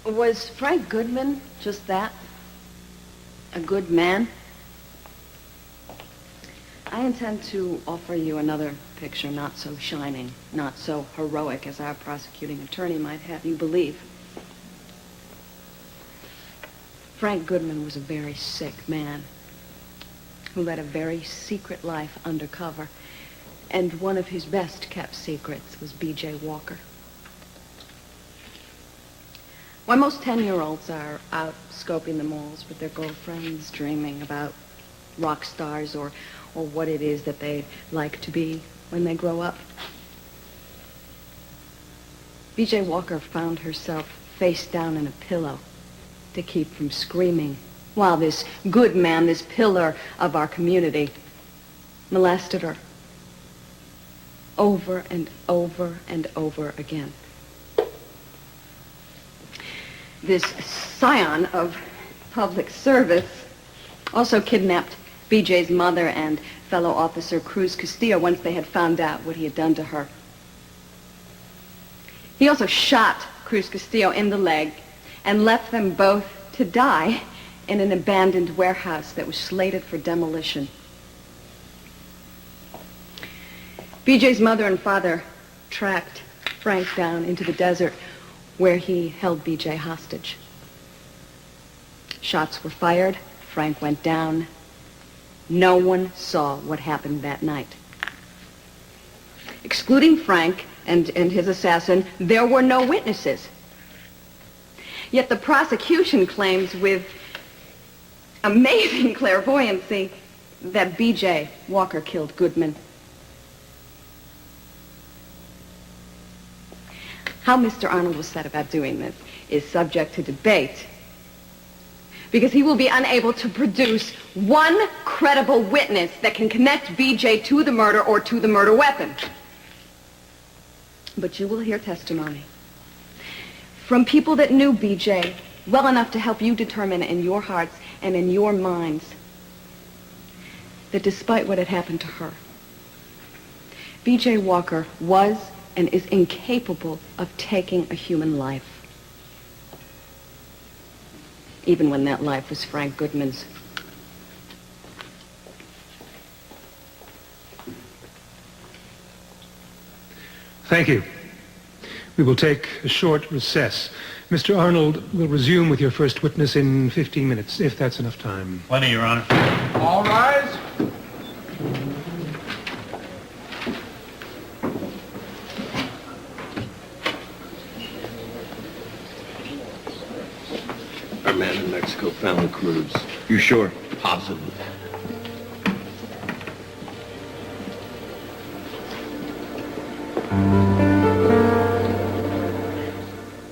Was Frank Goodman just that? A good man? I intend to offer you another picture not so shining, not so heroic as our prosecuting attorney might have you believe. Frank Goodman was a very sick man who led a very secret life undercover, and one of his best kept secrets was B.J. Walker. Why, most 10-year-olds are out scoping the malls with their girlfriends, dreaming about rock stars or what it is that they'd like to be when they grow up. B.J. Walker found herself face down in a pillow to keep from screaming, while this good man, this pillar of our community, molested her over and over and over again. This scion of public service also kidnapped B.J.'s mother and fellow officer Cruz Castillo once they had found out what he had done to her. He also shot Cruz Castillo in the leg and left them both to die in an abandoned warehouse that was slated for demolition. B.J.'s mother and father tracked Frank down into the desert where he held B.J. hostage. Shots were fired. Frank went down. No one saw what happened that night. Excluding Frank and his assassin, there were no witnesses. Yet the prosecution claims with amazing clairvoyancy that B.J. Walker killed Goodman. How Mr. Arnold was set about doing this is subject to debate, because he will be unable to produce one credible witness that can connect B.J. to the murder or to the murder weapon. But you will hear testimony from people that knew B.J. well enough to help you determine in your hearts and in your minds that despite what had happened to her, B.J. Walker was and is incapable of taking a human life, even when that life was Frank Goodman's. Thank you. We will take a short recess. Mr. Arnold will resume with your first witness in 15 minutes, if that's enough time. Plenty, Your Honor. All rise. Our man in Mexico found Cruz. You sure? Positive.